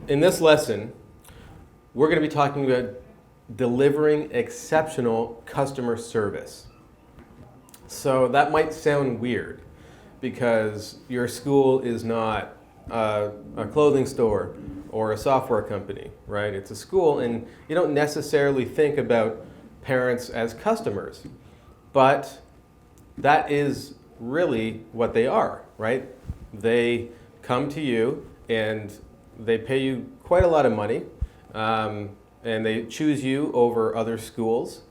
In this lesson, we're going to be talking about delivering exceptional customer service. So that might sound weird because your school is not a clothing store or a software company, right? It's a school, and you don't necessarily think about parents as customers, but that is really what they are, right? They come to you and they pay you quite a lot of money, and they choose you over other schools,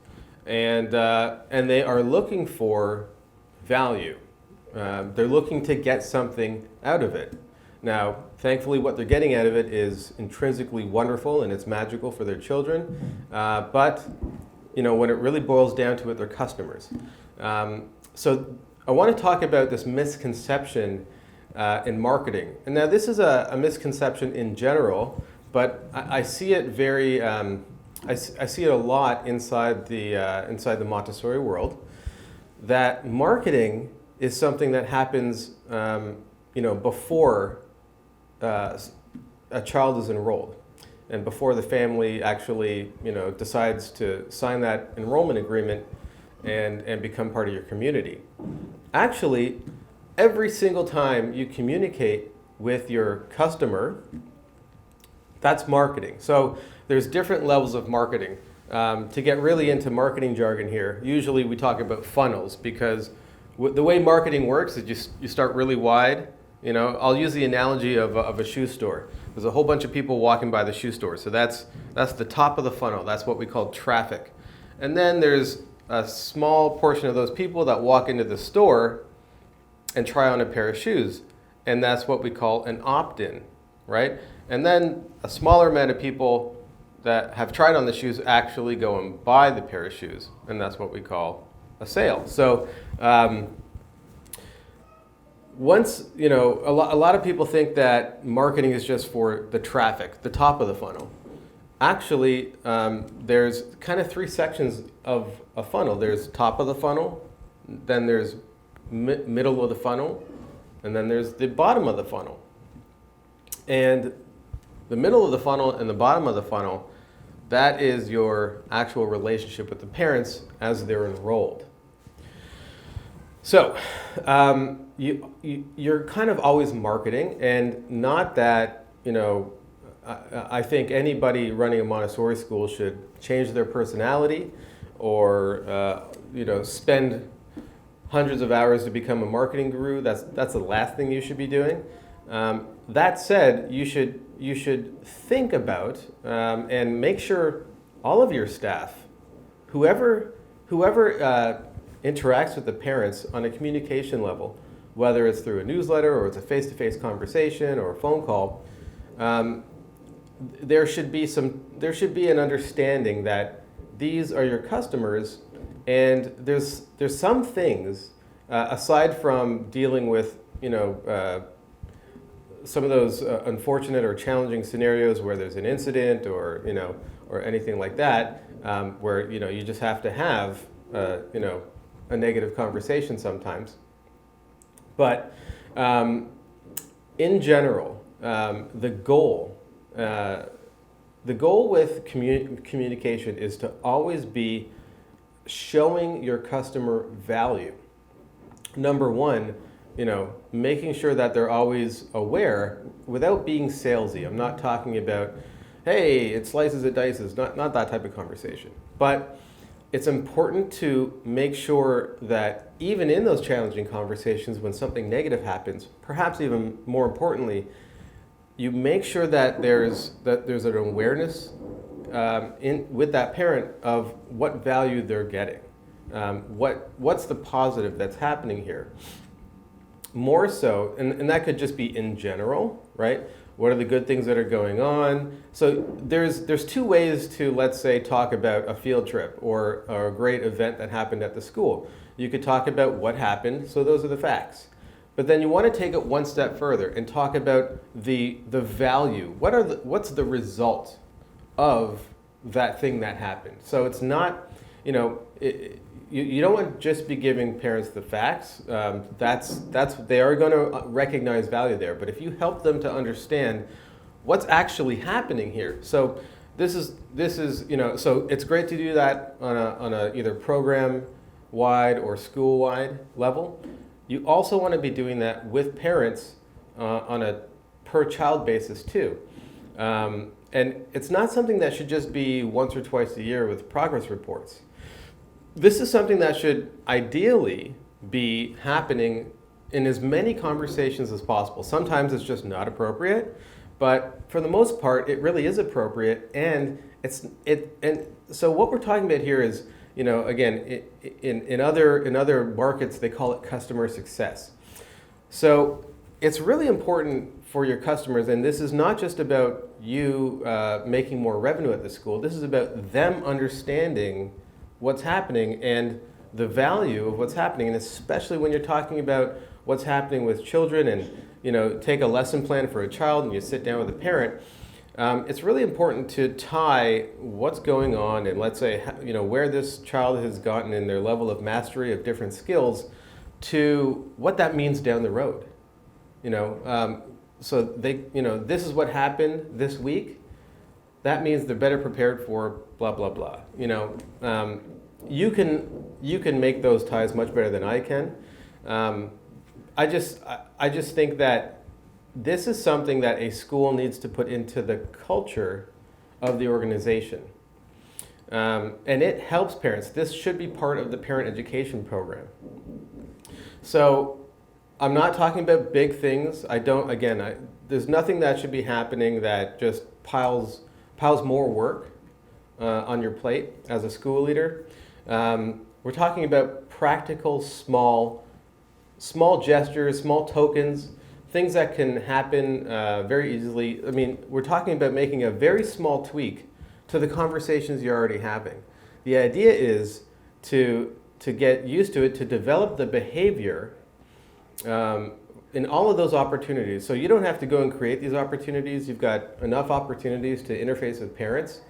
and they are looking for value. They're looking to get something out of it. Now, thankfully, what they're getting out of it is intrinsically wonderful and it's magical for their children, but when it really boils down to it, they're customers. So I want to talk about this misconception in marketing. And now this is a misconception in general, but I see it very, I see it a lot inside the Montessori world, that marketing is something that happens, before a child is enrolled, and before the family actually, decides to sign that enrollment agreement and become part of your community. Actually, every single time you communicate with your customer, that's marketing. So there's different levels of marketing. To get really into marketing jargon here, usually we talk about funnels because the way marketing works is you start really wide. I'll use the analogy of a shoe store. There's a whole bunch of people walking by the shoe store. So that's the top of the funnel. That's what we call traffic. And then there's a small portion of those people that walk into the store and try on a pair of shoes. And that's what we call an opt-in, right? And then a smaller amount of people that have tried on the shoes actually go and buy the pair of shoes. And that's what we call a sale. So once, a lot of people think that marketing is just for the traffic, the top of the funnel. Actually, there's kind of three sections of a funnel. There's top of the funnel, then there's middle of the funnel, and then there's the bottom of the funnel. And the middle of the funnel and the bottom of the funnel, that is your actual relationship with the parents as they're enrolled. So you're kind of always marketing, and not that, I think anybody running a Montessori school should change their personality or, spend hundreds of hours to become a marketing guru. That's the last thing you should be doing. That said, you should think about and make sure all of your staff, whoever interacts with the parents on a communication level, whether it's through a newsletter or it's a face-to-face conversation or a phone call, there should be an understanding that these are your customers, and there's some things aside from dealing with some of those unfortunate or challenging scenarios where there's an incident or anything like that, where you just have to have a negative conversation sometimes. But in general, the goal with communication is to always be showing your customer value. Number one, making sure that they're always aware without being salesy. I'm not talking about, hey, it slices, it dices, not that type of conversation. But it's important to make sure that even in those challenging conversations, when something negative happens, perhaps even more importantly, you make sure that there's an awareness with that parent of what value they're getting. What's the positive that's happening here? More so, and that could just be in general, right? What are the good things that are going on? So there's two ways to, let's say, talk about a field trip or a great event that happened at the school. You could talk about what happened, so those are the facts. But then you want to take it one step further and talk about the value. What's the result of that thing that happened? So it's not, you don't want to just be giving parents the facts. They are going to recognize value there. But if you help them to understand what's actually happening here. So this is so it's great to do that on a either program wide or school wide level. You also want to be doing that with parents on a per child basis too. And it's not something that should just be once or twice a year with progress reports. This is something that should ideally be happening in as many conversations as possible. Sometimes it's just not appropriate, but for the most part, it really is appropriate. And so what we're talking about here is, again, in other markets, they call it customer success. So it's really important for your customers, and this is not just about you making more revenue at the school. This is about them understanding what's happening and the value of what's happening, and especially when you're talking about what's happening with children and take a lesson plan for a child and you sit down with a parent. It's really important to tie what's going on and let's say where this child has gotten in their level of mastery of different skills to what that means down the road. So this is what happened this week. That means they're better prepared for blah blah blah. You can make those ties much better than I can. I just think that this is something that a school needs to put into the culture of the organization. And it helps parents. This should be part of the parent education program. So I'm not talking about big things. There's nothing that should be happening that just piles more work on your plate as a school leader. We're talking about practical, small gestures, small tokens, things that can happen very easily. I mean, we're talking about making a very small tweak to the conversations you're already having. The idea is to get used to it, to develop the behavior in all of those opportunities. So you don't have to go and create these opportunities. You've got enough opportunities to interface with parents.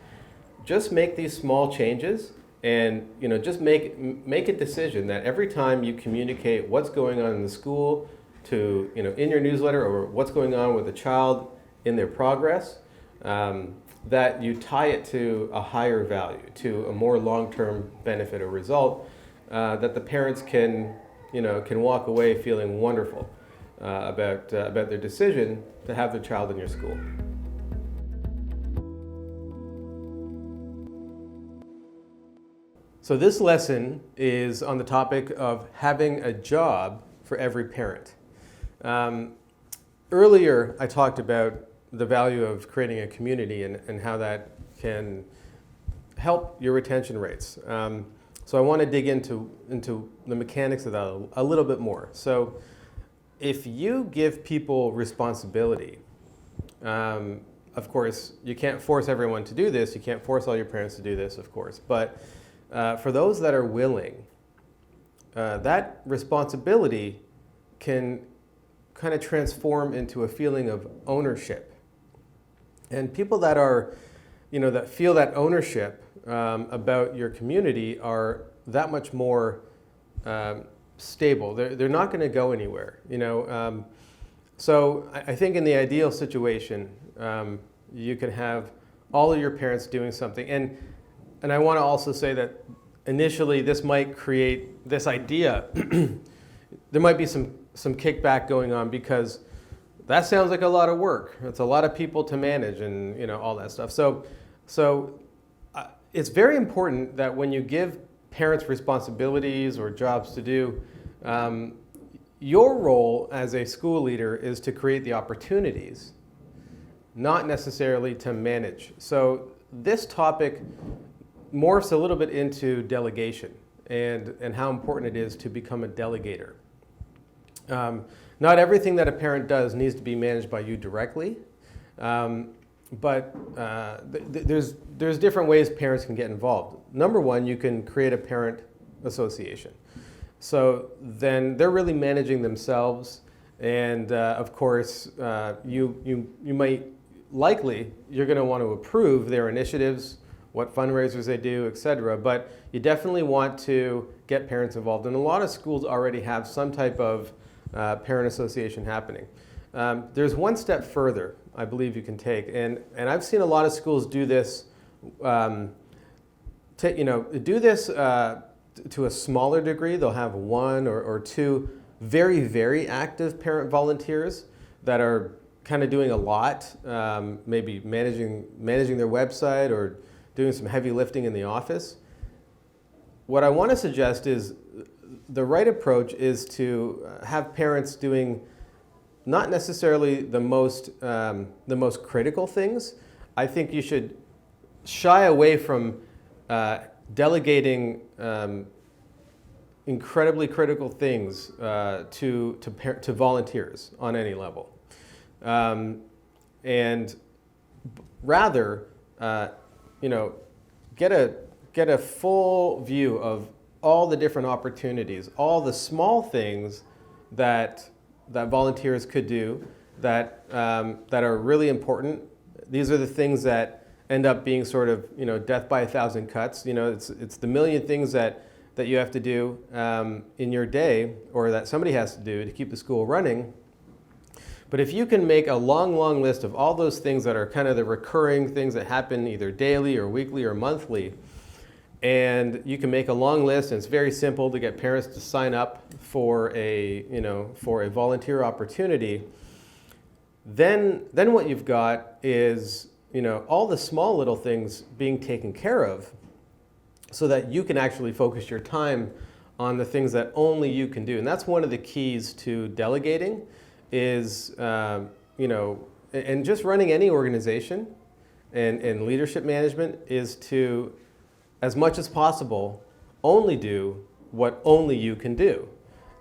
Just make these small changes and just make a decision that every time you communicate what's going on in the school to in your newsletter or what's going on with the child in their progress, that you tie it to a higher value, to a more long-term benefit or result, that the parents can walk away feeling wonderful about their decision to have their child in your school. So this lesson is on the topic of having a job for every parent. Earlier, I talked about the value of creating a community and how that can help your retention rates. So I want to dig into the mechanics of that a little bit more. So if you give people responsibility, of course, you can't force everyone to do this. You can't force all your parents to do this, of course. But for those that are willing, that responsibility can kind of transform into a feeling of ownership. And people that are, that feel that ownership about your community are that much more stable. They're not going to go anywhere. So I think in the ideal situation, you can have all of your parents doing something. And I want to also say that initially this might create this idea. There might be some kickback going on because that sounds like a lot of work. It's a lot of people to manage and all that stuff. So it's very important that when you give parents responsibilities or jobs to do, your role as a school leader is to create the opportunities, not necessarily to manage. So this topic morphs a little bit into delegation and how important it is to become a delegator. Not everything that a parent does needs to be managed by you directly, but there's different ways parents can get involved. Number one, you can create a parent association. So then they're really managing themselves, and of course, you might you're going to want to approve their initiatives, what fundraisers they do, etc. But you definitely want to get parents involved. And a lot of schools already have some type of parent association happening. There's one step further. I believe you can take. And I've seen a lot of schools do this, do this to a smaller degree. They'll have one or two very, very active parent volunteers that are kind of doing a lot, maybe managing their website or doing some heavy lifting in the office. What I want to suggest is the right approach is to have parents doing not necessarily the most critical things. I think you should shy away from delegating incredibly critical things to volunteers on any level, and rather, get a full view of all the different opportunities, all the small things that volunteers could do that are really important. These are the things that end up being sort of death by a thousand cuts. It's the million things that you have to do in your day, or that somebody has to do to keep the school running. But if you can make a long, long list of all those things that are kind of the recurring things that happen either daily or weekly or monthly, and you can make a long list, and it's very simple to get parents to sign up for a volunteer opportunity, then what you've got is all the small little things being taken care of, so that you can actually focus your time on the things that only you can do. And that's one of the keys to delegating is, and just running any organization and leadership management is to, as much as possible, only do what only you can do.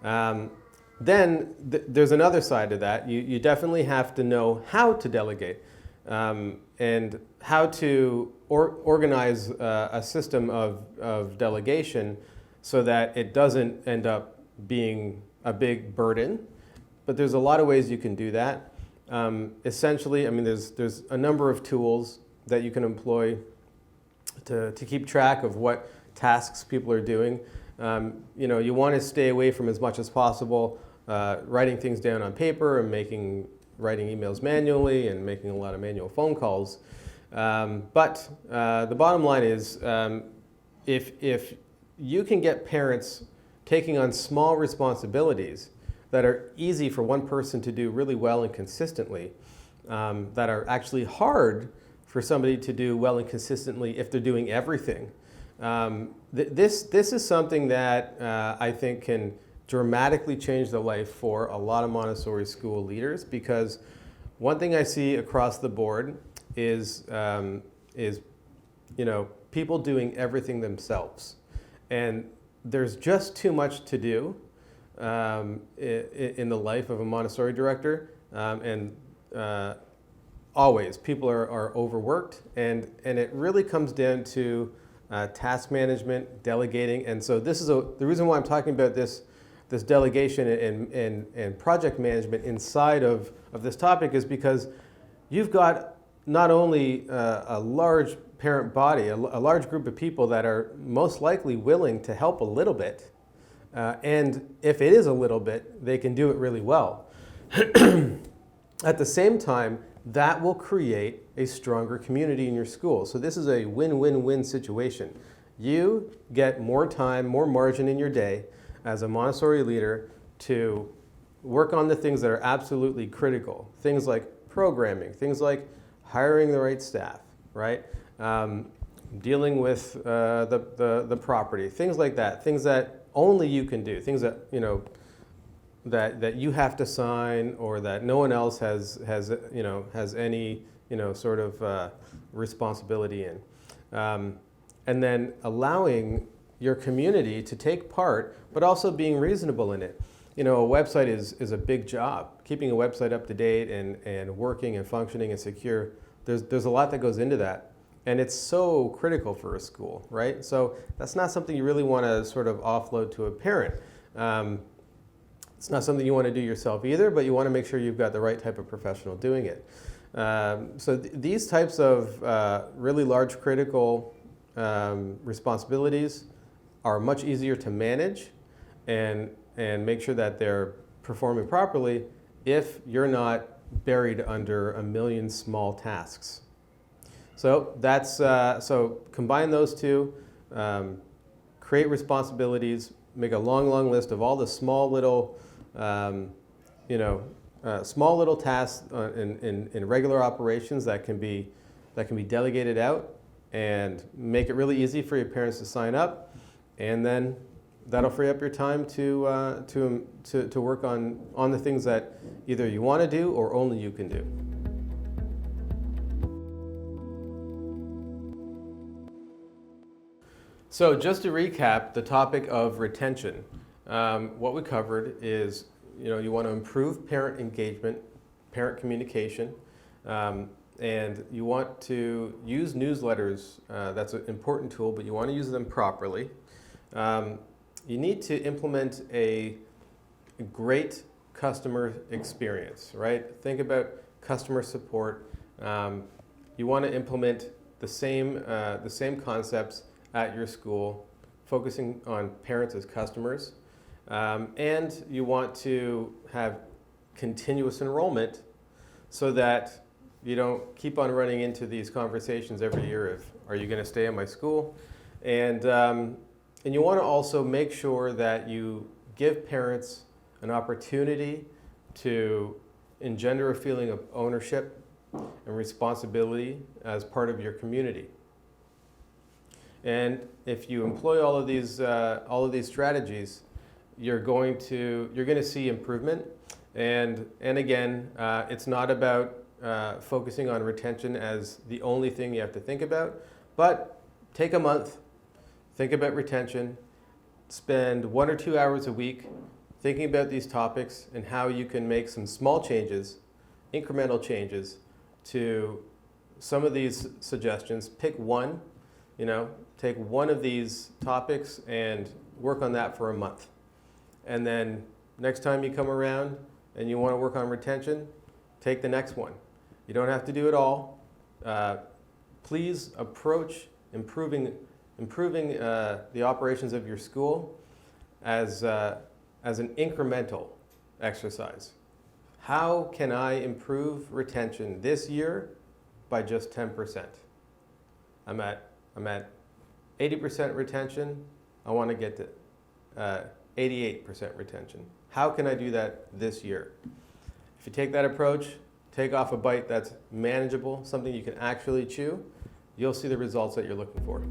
Then there's another side to that. You definitely have to know how to delegate and how to organize a system of delegation so that it doesn't end up being a big burden. But there's a lot of ways you can do that. Essentially, there's a number of tools that you can employ to keep track of what tasks people are doing. You want to stay away from, as much as possible, writing things down on paper and writing emails manually and making a lot of manual phone calls. But the bottom line is, if you can get parents taking on small responsibilities that are easy for one person to do really well and consistently, that are actually hard for somebody to do well and consistently if they're doing everything. This is something that I think can dramatically change the life for a lot of Montessori school leaders, because one thing I see across the board is people doing everything themselves, and there's just too much to do in the life of a Montessori director, and always people are overworked, and it really comes down to task management, delegating. And so this is the reason why I'm talking about this delegation and project management inside of this topic is because you've got not only a large parent body, a large group of people that are most likely willing to help a little bit, and if it is a little bit, they can do it really well. At the same time, that will create a stronger community in your school. So this is a win-win-win situation. You get more time, more margin in your day as a Montessori leader to work on the things that are absolutely critical. Things like programming, things like hiring the right staff, right? Dealing with the property, things like that, things that only you can do, things that, that you have to sign or that no one else has any, sort of responsibility in. And then allowing your community to take part, but also being reasonable in it. A website is a big job. Keeping a website up to date and working and functioning and secure, there's a lot that goes into that. And it's so critical for a school, right? So that's not something you really want to sort of offload to a parent. It's not something you want to do yourself either, but you want to make sure you've got the right type of professional doing it. So these types of really large critical responsibilities are much easier to manage and make sure that they're performing properly if you're not buried under a million small tasks. So so combine those two, create responsibilities, make a long list of all the small little, small little tasks in regular operations that can be delegated out, and make it really easy for your parents to sign up, and then that'll free up your time to work on the things that either you want to do or only you can do. So just to recap the topic of retention, what we covered is, you want to improve parent engagement, parent communication, and you want to use newsletters. That's an important tool, but you want to use them properly. You need to implement a great customer experience, right? Think about customer support. You want to implement the same concepts at your school, focusing on parents as customers. And you want to have continuous enrollment so that you don't keep on running into these conversations every year of, are you going to stay in my school? And you want to also make sure that you give parents an opportunity to engender a feeling of ownership and responsibility as part of your community. And if you employ all of these strategies, you're going to see improvement. And again, it's not about focusing on retention as the only thing you have to think about, but take a month, think about retention, spend 1 or 2 hours a week thinking about these topics and how you can make some small changes, incremental changes to some of these suggestions. Pick one, take one of these topics and work on that for a month. And then next time you come around and you want to work on retention, take the next one. You don't have to do it all. Please approach improving the operations of your school as an incremental exercise. How can I improve retention this year by just 10%? I'm at 80% retention. I want to get to 88% retention. How can I do that this year? If you take that approach, take off a bite that's manageable, something you can actually chew, you'll see the results that you're looking for.